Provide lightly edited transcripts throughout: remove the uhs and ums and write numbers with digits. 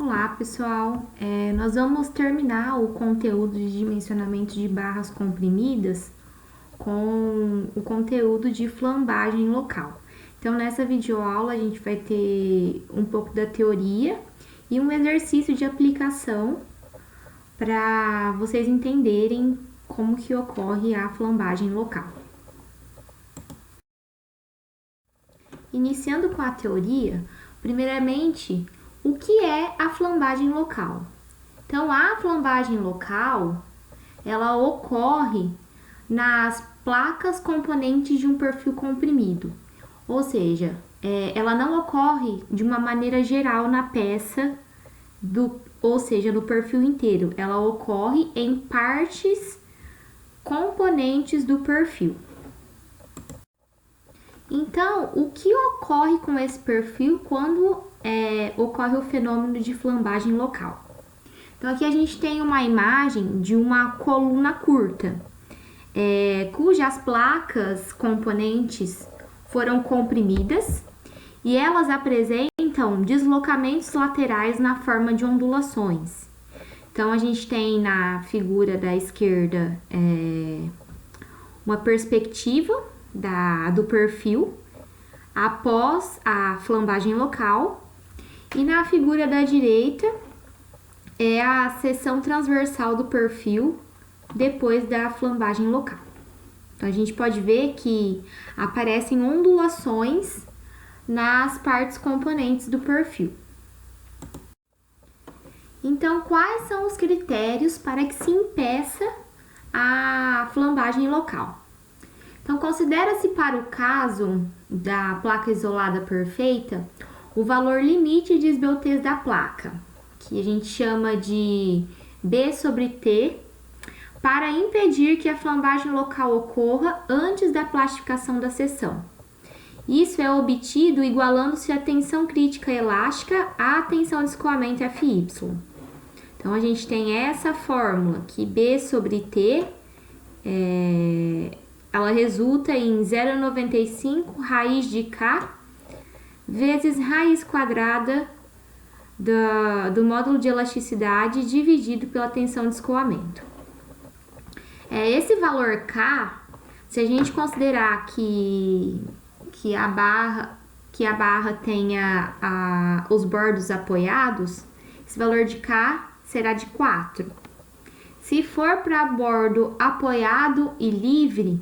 Olá pessoal, nós vamos terminar o conteúdo de dimensionamento de barras comprimidas com o conteúdo de flambagem local. Então nessa videoaula a gente vai ter um pouco da teoria e um exercício de aplicação para vocês entenderem como que ocorre a flambagem local. Iniciando com a teoria, primeiramente, o que é a flambagem local? Então, a flambagem local, ela ocorre nas placas componentes de um perfil comprimido, ou seja, ela não ocorre de uma maneira geral na peça, ou seja, no perfil inteiro, ela ocorre em partes componentes do perfil. Então, o que ocorre com esse perfil quando ocorre o fenômeno de flambagem local? Então, aqui a gente tem uma imagem de uma coluna curta, cujas placas componentes foram comprimidas e elas apresentam deslocamentos laterais na forma de ondulações. Então, a gente tem na figura da esquerda uma perspectiva do perfil após a flambagem local, e na figura da direita é a seção transversal do perfil depois da flambagem local. Então a gente pode ver que aparecem ondulações nas partes componentes do perfil. Então, quais são os critérios para que se impeça a flambagem local? Então, considera-se para o caso da placa isolada perfeita o valor limite de esbeltez da placa, que a gente chama de B sobre T, para impedir que a flambagem local ocorra antes da plastificação da seção. Isso é obtido igualando-se a tensão crítica elástica à tensão de escoamento Fy. Então, a gente tem essa fórmula que B sobre T ela resulta em 0,95 raiz de K vezes raiz quadrada do módulo de elasticidade dividido pela tensão de escoamento. Esse valor K, se a gente considerar que a barra tenha os bordos apoiados, esse valor de K será de 4. Se for para bordo apoiado e livre,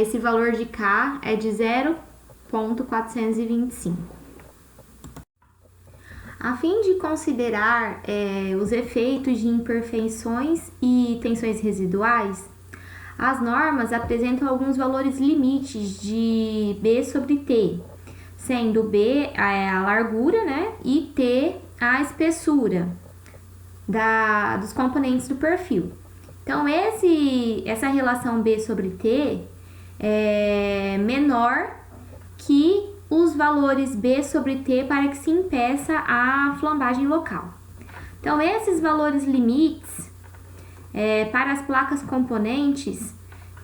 esse valor de K é de 0,425. A fim de considerar os efeitos de imperfeições e tensões residuais, as normas apresentam alguns valores limites de B sobre T, sendo B a largura, né, e T a espessura dos componentes do perfil. Então, essa relação B sobre T é menor que os valores B sobre T para que se impeça a flambagem local. Então, esses valores limites para as placas componentes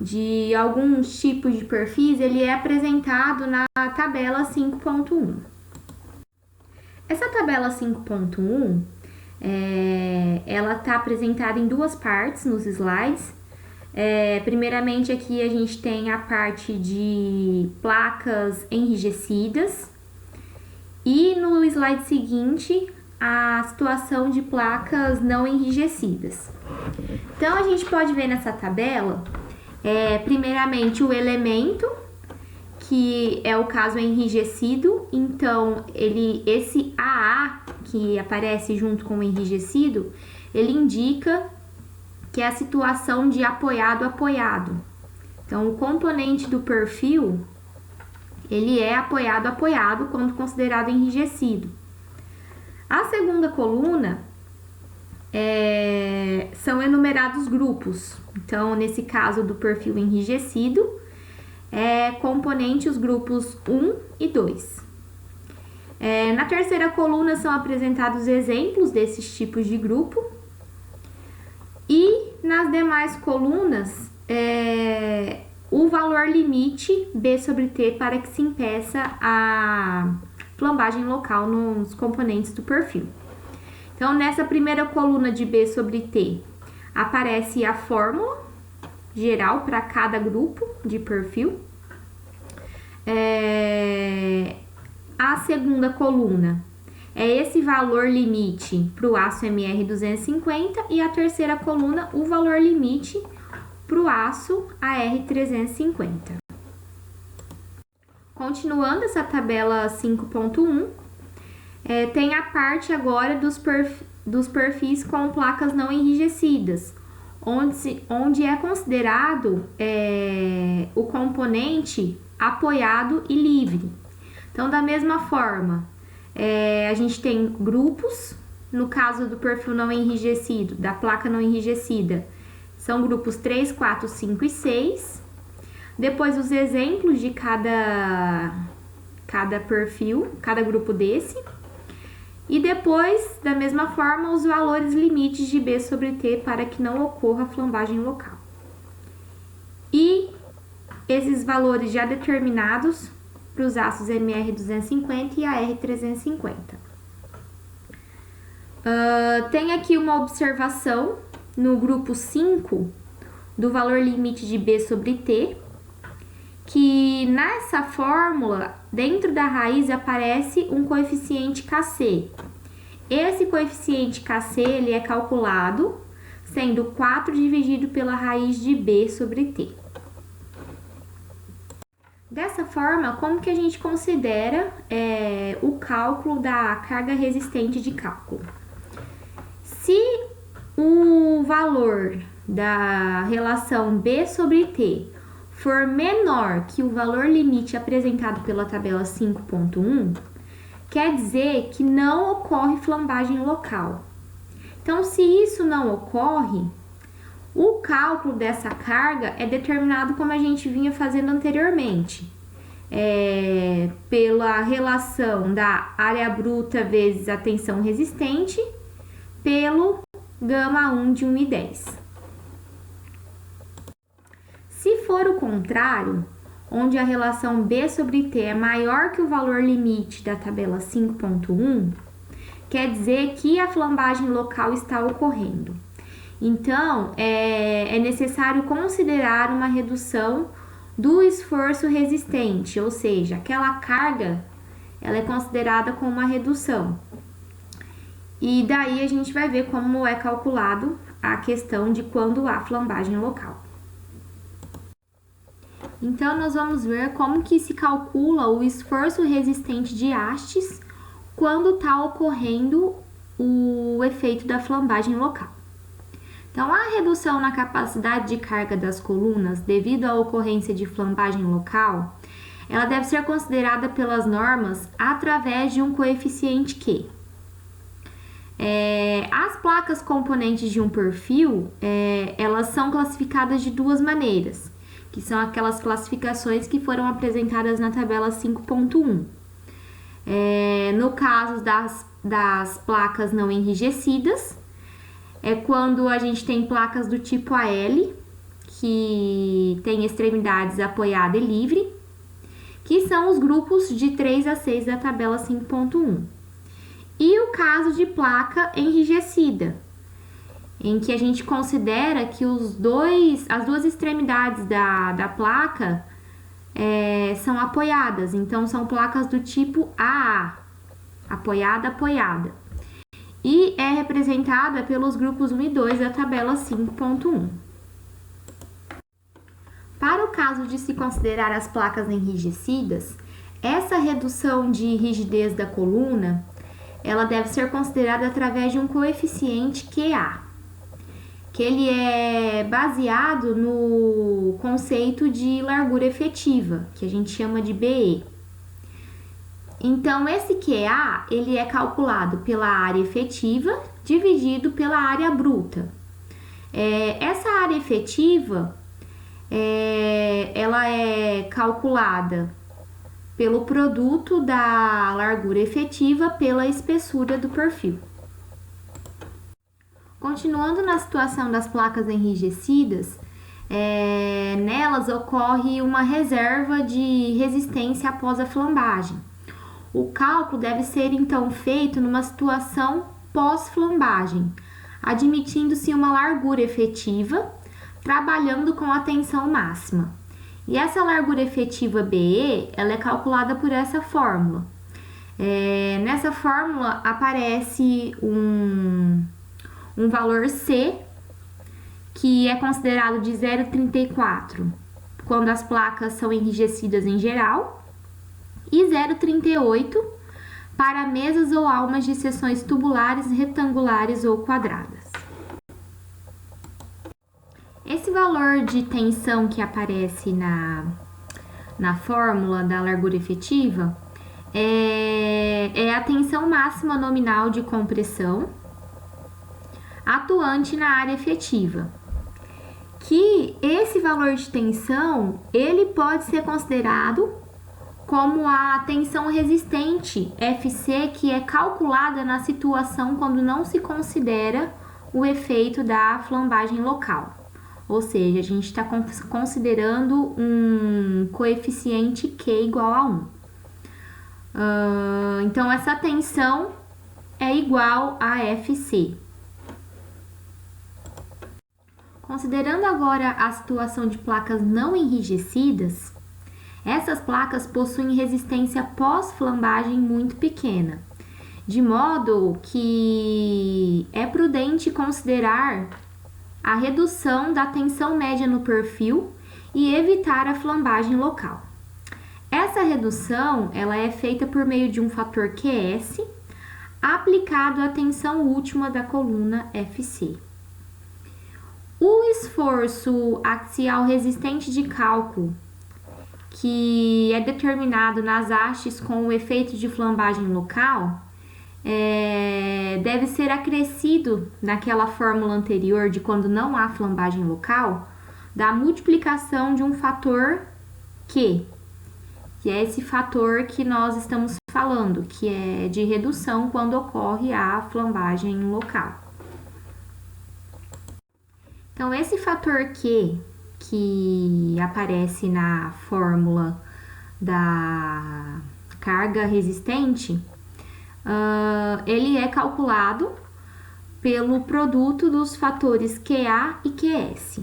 de alguns tipos de perfis, ele é apresentado na tabela 5.1. Essa tabela 5.1 ela está apresentada em duas partes nos slides. Primeiramente, aqui a gente tem a parte de placas enrijecidas e no slide seguinte a situação de placas não enrijecidas. Então, a gente pode ver nessa tabela, primeiramente, o elemento, que é o caso enrijecido. Então, esse AA, que aparece junto com o enrijecido, ele indica que é a situação de apoiado-apoiado. Então, o componente do perfil, ele é apoiado-apoiado quando considerado enrijecido. A segunda coluna são enumerados grupos. Então, nesse caso do perfil enrijecido, componente os grupos 1 e 2. Na terceira coluna são apresentados exemplos desses tipos de grupo. E nas demais colunas, o valor limite B sobre T para que se impeça a flambagem local nos componentes do perfil. Então, nessa primeira coluna de B sobre T, aparece a fórmula geral para cada grupo de perfil. A segunda coluna é esse valor limite para o aço MR250 e a terceira coluna, o valor limite para o aço AR350. Continuando essa tabela 5.1, tem a parte agora dos perfis com placas não enrijecidas, onde é considerado o componente apoiado e livre. Então, da mesma forma, a gente tem grupos, no caso do perfil não enrijecido, da placa não enrijecida, são grupos 3, 4, 5 e 6. Depois, os exemplos de cada perfil, cada grupo desse. E depois, da mesma forma, os valores limites de B sobre T para que não ocorra flambagem local. E esses valores já determinados para os aços MR250 e AR350. Tem aqui uma observação no grupo 5 do valor limite de B sobre T, que nessa fórmula, dentro da raiz, aparece um coeficiente Kc. Esse coeficiente Kc ele é calculado sendo 4 dividido pela raiz de B sobre T. Dessa forma, como que a gente considera o cálculo da carga resistente de cálculo? Se o valor da relação B sobre T for menor que o valor limite apresentado pela tabela 5.1, quer dizer que não ocorre flambagem local. Então, se isso não ocorre, o cálculo dessa carga é determinado como a gente vinha fazendo anteriormente, pela relação da área bruta vezes a tensão resistente pelo γ1 de 1,10. Se for o contrário, onde a relação B sobre T é maior que o valor limite da tabela 5.1, quer dizer que a flambagem local está ocorrendo. Então, é necessário considerar uma redução do esforço resistente, ou seja, aquela carga ela é considerada como uma redução. E daí a gente vai ver como é calculado a questão de quando há flambagem local. Então, nós vamos ver como que se calcula o esforço resistente de hastes quando está ocorrendo o efeito da flambagem local. Então, a redução na capacidade de carga das colunas devido à ocorrência de flambagem local, ela deve ser considerada pelas normas através de um coeficiente Q. As placas componentes de um perfil, elas são classificadas de duas maneiras, que são aquelas classificações que foram apresentadas na tabela 5.1. No caso das placas não enrijecidas, é quando a gente tem placas do tipo AL, que tem extremidades apoiada e livre, que são os grupos de 3 a 6 da tabela 5.1. E o caso de placa enrijecida, em que a gente considera que as duas extremidades da placa são apoiadas, então são placas do tipo AA, apoiada, apoiada, e é representada pelos grupos 1 e 2 da tabela 5.1. Para o caso de se considerar as placas enrijecidas, essa redução de rigidez da coluna, ela deve ser considerada através de um coeficiente QA, que ele é baseado no conceito de largura efetiva, que a gente chama de BE. Então, esse QA, ele é calculado pela área efetiva dividido pela área bruta. Essa área efetiva, ela é calculada pelo produto da largura efetiva pela espessura do perfil. Continuando na situação das placas enrijecidas, nelas ocorre uma reserva de resistência após a flambagem. O cálculo deve ser então feito numa situação pós-flambagem, admitindo-se uma largura efetiva, trabalhando com a tensão máxima. E essa largura efetiva BE, ela é calculada por essa fórmula. Nessa fórmula aparece um valor C, que é considerado de 0,34 quando as placas são enrijecidas em geral, e 0,38 para mesas ou almas de seções tubulares, retangulares ou quadradas. Esse valor de tensão que aparece na fórmula da largura efetiva é a tensão máxima nominal de compressão atuante na área efetiva. Que esse valor de tensão, ele pode ser considerado como a tensão resistente, FC, que é calculada na situação quando não se considera o efeito da flambagem local. Ou seja, a gente está considerando um coeficiente Q igual a 1. Então, essa tensão é igual a FC. Considerando agora a situação de placas não enrijecidas, essas placas possuem resistência pós-flambagem muito pequena, de modo que é prudente considerar a redução da tensão média no perfil e evitar a flambagem local. Essa redução ela é feita por meio de um fator QS aplicado à tensão última da coluna FC. O esforço axial resistente de cálculo, que é determinado nas hastes com o efeito de flambagem local, deve ser acrescido naquela fórmula anterior de quando não há flambagem local, da multiplicação de um fator Q, que é esse fator que nós estamos falando, que é de redução quando ocorre a flambagem local. Então, esse fator Q, que aparece na fórmula da carga resistente, ele é calculado pelo produto dos fatores QA e QS.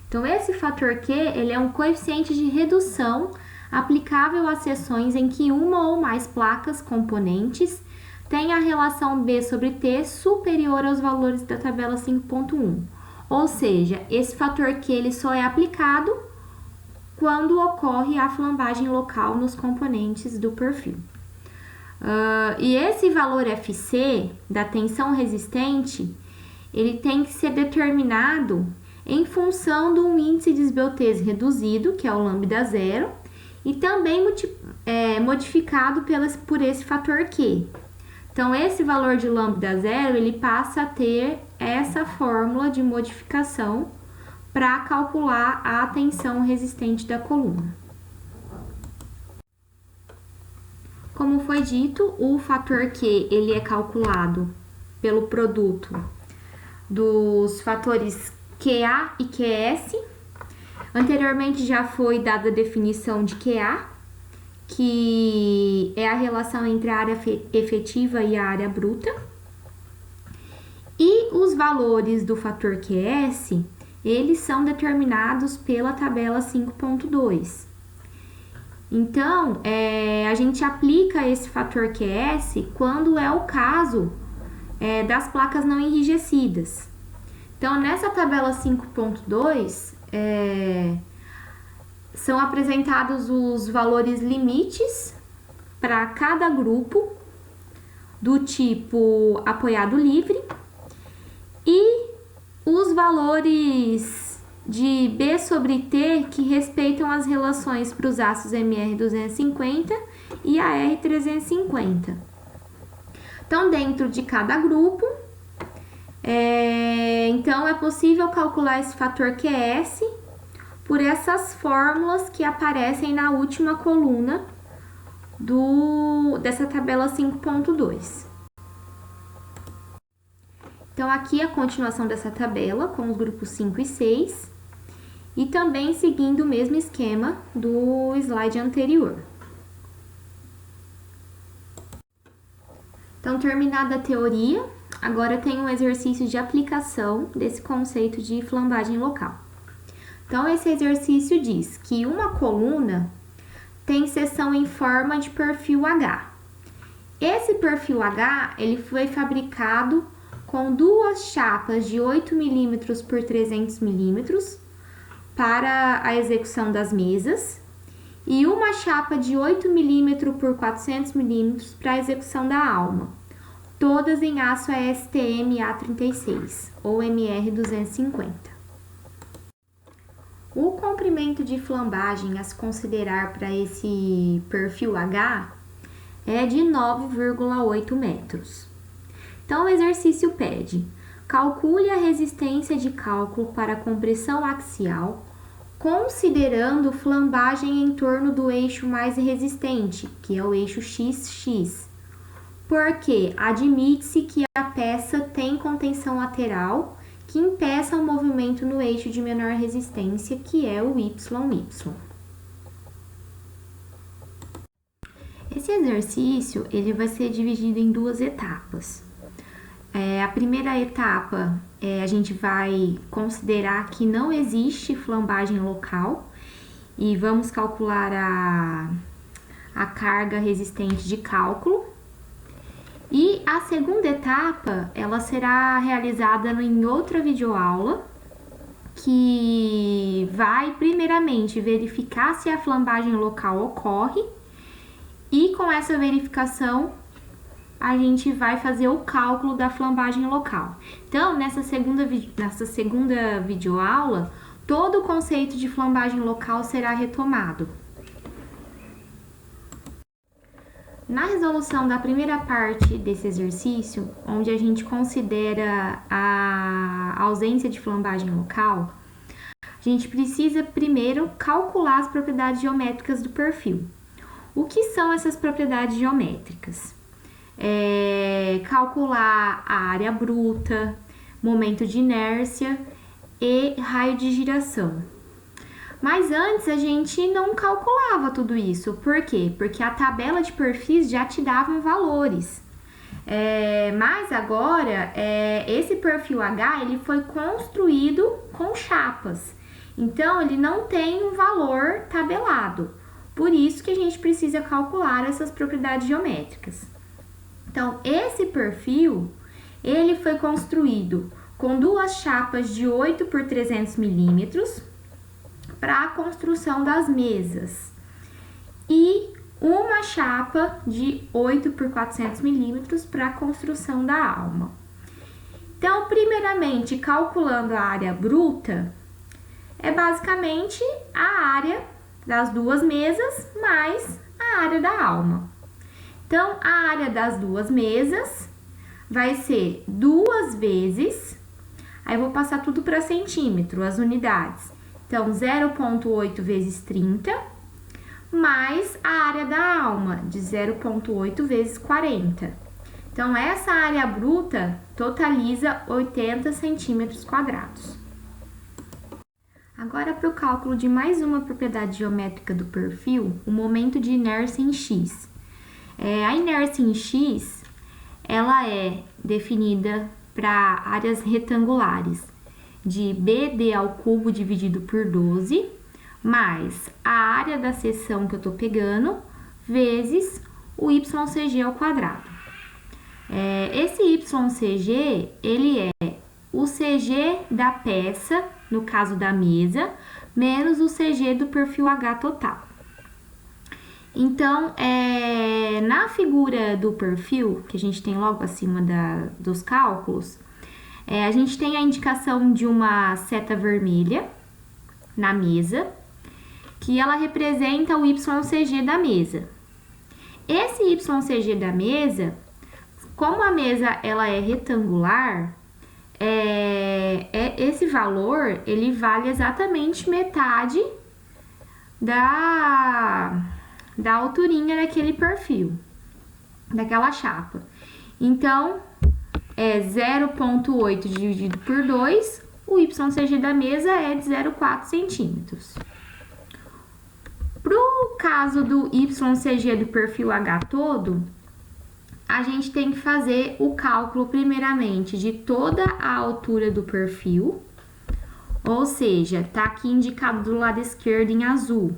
Então, esse fator Q, ele é um coeficiente de redução aplicável às seções em que uma ou mais placas componentes têm a relação B sobre T superior aos valores da tabela 5.1. Ou seja, esse fator Q ele só é aplicado quando ocorre a flambagem local nos componentes do perfil. E esse valor FC da tensão resistente, ele tem que ser determinado em função de um índice de esbeltez reduzido, que é o lambda zero, e também modificado por esse fator Q. Então, esse valor de lambda zero, ele passa a ter essa fórmula de modificação para calcular a tensão resistente da coluna. Como foi dito, o fator Q, ele é calculado pelo produto dos fatores QA e QS. Anteriormente já foi dada a definição de QA, que é a relação entre a área efetiva e a área bruta. E os valores do fator QS, eles são determinados pela tabela 5.2. Então, a gente aplica esse fator QS quando é o caso das placas não enrijecidas. Então, nessa tabela 5.2, são apresentados os valores limites para cada grupo do tipo apoiado livre e os valores de B sobre T que respeitam as relações para os aços MR250 e AR350. Então, dentro de cada grupo, então é possível calcular esse fator QS por essas fórmulas que aparecem na última coluna dessa tabela 5.2. Então, aqui a continuação dessa tabela com os grupos 5 e 6 e também seguindo o mesmo esquema do slide anterior. Então, terminada a teoria, Agora tem um exercício de aplicação desse conceito de flambagem local. Então, esse exercício diz que uma coluna tem seção em forma de perfil H. Esse perfil H, ele foi fabricado com duas chapas de 8 mm por 300 mm para a execução das mesas e uma chapa de 8 mm por 400 mm para a execução da alma, todas em aço ASTM A36 ou MR250. O comprimento de flambagem a se considerar para esse perfil H é de 9,8 metros. Então, o exercício pede: calcule a resistência de cálculo para compressão axial, considerando flambagem em torno do eixo mais resistente, que é o eixo XX, porque admite-se que a peça tem contenção lateral que impeça o movimento no eixo de menor resistência, que é o YY. Esse exercício ele vai ser dividido em duas etapas. A primeira etapa, a gente vai considerar que não existe flambagem local e vamos calcular a carga resistente de cálculo. E a segunda etapa, ela será realizada em outra videoaula, que vai primeiramente verificar se a flambagem local ocorre, e com essa verificação a gente vai fazer o cálculo da flambagem local. Então, nessa segunda videoaula, todo o conceito de flambagem local será retomado. Na resolução da primeira parte desse exercício, onde a gente considera a ausência de flambagem local, a gente precisa primeiro calcular as propriedades geométricas do perfil. O que são essas propriedades geométricas? Calcular a área bruta, momento de inércia e raio de giração. Mas antes a gente não calculava tudo isso. Por quê? Porque a tabela de perfis já te dava valores. Mas agora, esse perfil H ele foi construído com chapas. Então, ele não tem um valor tabelado. Por isso que a gente precisa calcular essas propriedades geométricas. Então, esse perfil, ele foi construído com duas chapas de 8 por 300 milímetros, para a construção das mesas e uma chapa de 8 por 400 milímetros para a construção da alma. Então, primeiramente, calculando a área bruta, é basicamente a área das duas mesas mais a área da alma. Então, a área das duas mesas vai ser 2 vezes, aí eu vou passar tudo para centímetro, as unidades. Então, 0,8 vezes 30, mais a área da alma, de 0,8 vezes 40. Então, essa área bruta totaliza 80 centímetros quadrados. Agora, para o cálculo de mais uma propriedade geométrica do perfil, o momento de inércia em X. A inércia em X, ela é definida para áreas retangulares, de BD ao cubo dividido por 12, mais a área da seção que eu tô pegando, vezes o YCG ao quadrado. Esse YCG, ele é o CG da peça, no caso da mesa, menos o CG do perfil H total. Então, na figura do perfil, que a gente tem logo acima dos cálculos, a gente tem a indicação de uma seta vermelha na mesa, que ela representa o YCG da mesa. Esse YCG da mesa, como a mesa ela é retangular, esse valor ele vale exatamente metade da alturinha daquele perfil, daquela chapa. Então, 0,8 dividido por 2, o YCG da mesa é de 0,4 centímetros. Para o caso do YCG do perfil H todo, a gente tem que fazer o cálculo primeiramente de toda a altura do perfil, ou seja, tá aqui indicado do lado esquerdo em azul.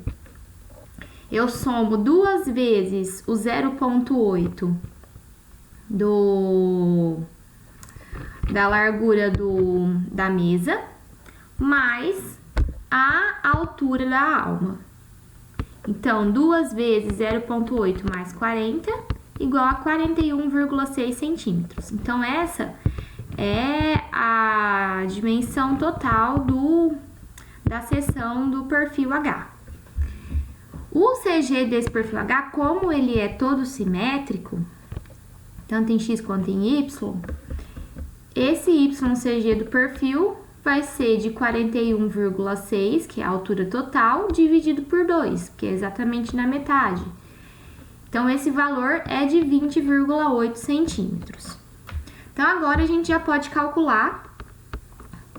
Eu somo 2 vezes o 0,8 da largura da mesa, mais a altura da alma. Então, 2 vezes 0,8 mais 40, igual a 41,6 centímetros. Então, essa é a dimensão total da seção do perfil H. O CG desse perfil H, como ele é todo simétrico, tanto em X quanto em Y, esse YCG do perfil vai ser de 41,6, que é a altura total, dividido por 2, que é exatamente na metade. Então, esse valor é de 20,8 centímetros. Então, agora a gente já pode calcular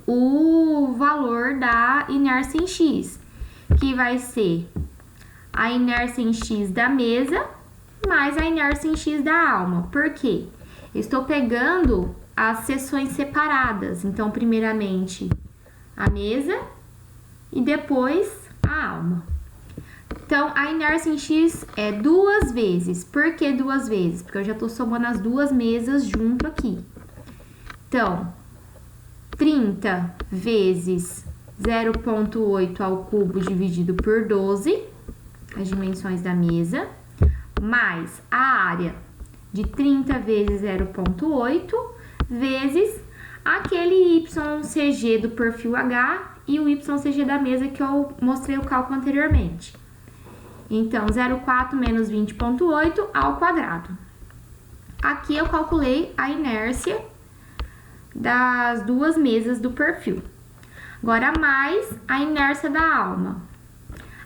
o valor da inércia em X, que vai ser a inércia em X da mesa mais a inércia em X da alma. Por quê? Eu estou pegando as seções separadas. Então, primeiramente a mesa e depois a alma. Então, a inércia em X é 2 vezes. Por que 2 vezes? Porque eu já estou somando as duas mesas junto aqui. Então, 30 vezes 0,8 ao cubo dividido por 12, as dimensões da mesa, mais a área de 30 vezes 0,8 vezes aquele YCG do perfil H e o YCG da mesa que eu mostrei o cálculo anteriormente. Então, 0,4 menos 20,8 ao quadrado. Aqui eu calculei a inércia das duas mesas do perfil. Agora, mais a inércia da alma.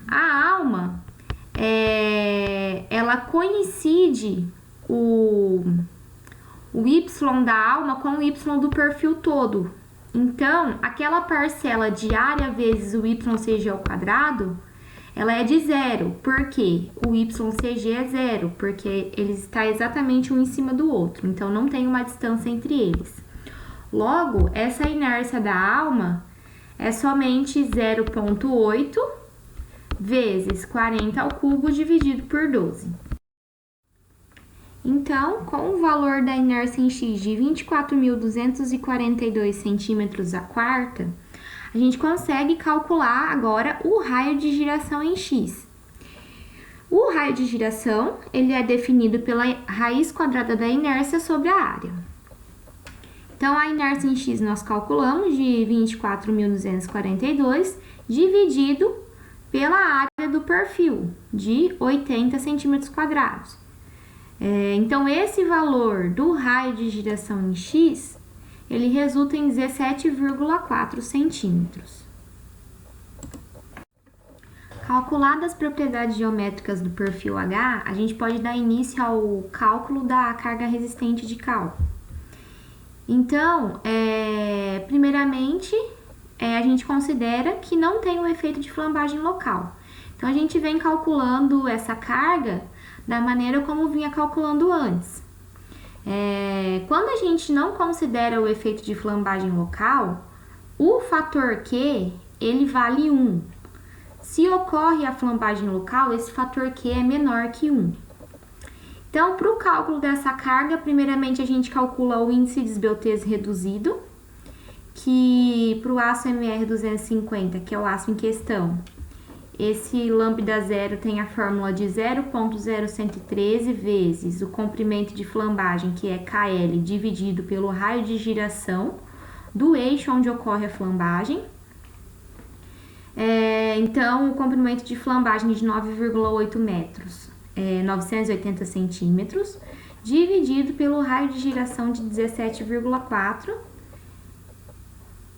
A alma, ela coincide o Y da alma com o Y do perfil todo. Então, aquela parcela de área vezes o YCG ao quadrado, ela é de zero. Por quê? O YCG é zero, porque ele está exatamente um em cima do outro. Então, não tem uma distância entre eles. Logo, essa inércia da alma é somente 0,8 vezes 40 ao cubo dividido por 12. Então, com o valor da inércia em X de 24.242 centímetros a quarta, a gente consegue calcular agora o raio de giração em X. O raio de giração, ele é definido pela raiz quadrada da inércia sobre a área. Então, a inércia em X nós calculamos de 24.242 dividido pela área do perfil, de 80 centímetros quadrados. Então, esse valor do raio de giração em X, ele resulta em 17,4 centímetros. Calculadas as propriedades geométricas do perfil H, a gente pode dar início ao cálculo da carga resistente de cálculo. Então, primeiramente, a gente considera que não tem um efeito de flambagem local. Então, a gente vem calculando essa carga da maneira como vinha calculando antes. Quando a gente não considera o efeito de flambagem local, o fator Q, ele vale 1. Se ocorre a flambagem local, esse fator Q é menor que 1. Então, para o cálculo dessa carga, primeiramente a gente calcula o índice de esbeltez reduzido, que para o aço MR250, que é o aço em questão, esse lambda zero tem a fórmula de 0,0113 vezes o comprimento de flambagem, que é KL, dividido pelo raio de giração do eixo onde ocorre a flambagem. Então, o comprimento de flambagem de 9,8 metros. 980 centímetros, dividido pelo raio de giração de 17,4,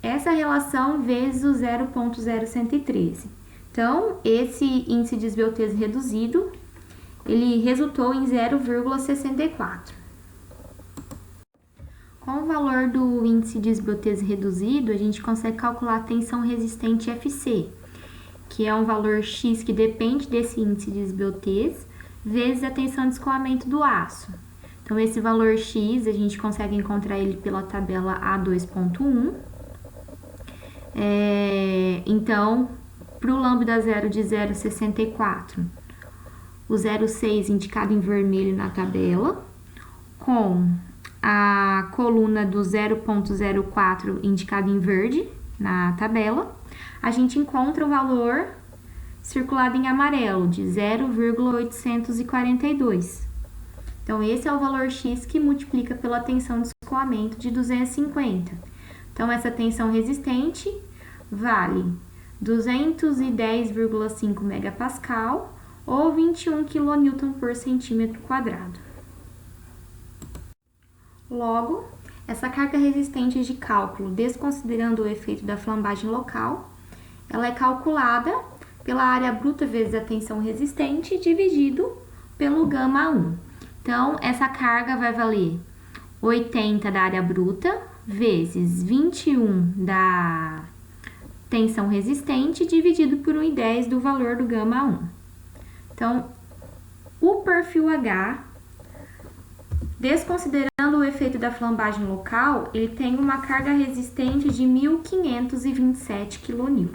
essa relação vezes o 0,0113. Então, esse índice de esbeltez reduzido, ele resultou em 0,64. Com o valor do índice de esbeltez reduzido, a gente consegue calcular a tensão resistente FC, que é um valor X que depende desse índice de esbeltez, vezes a tensão de escoamento do aço. Então, esse valor X, a gente consegue encontrar ele pela tabela A2.1. Então, para o lambda zero de 0,64, o 0,6 indicado em vermelho na tabela, com a coluna do 0,04 indicado em verde na tabela, a gente encontra o valor circulado em amarelo de 0,842. Então, esse é o valor X que multiplica pela tensão de escoamento de 250. Então, essa tensão resistente vale 210,5 megapascal ou 21 kN por centímetro quadrado. Logo, essa carga resistente de cálculo, desconsiderando o efeito da flambagem local, ela é calculada pela área bruta vezes a tensão resistente dividido pelo γ1. Então, essa carga vai valer 80 da área bruta vezes 21 da tensão resistente dividido por 1,10 do valor do γ1. Então, o perfil H, desconsiderando o efeito da flambagem local, ele tem uma carga resistente de 1.527 kN.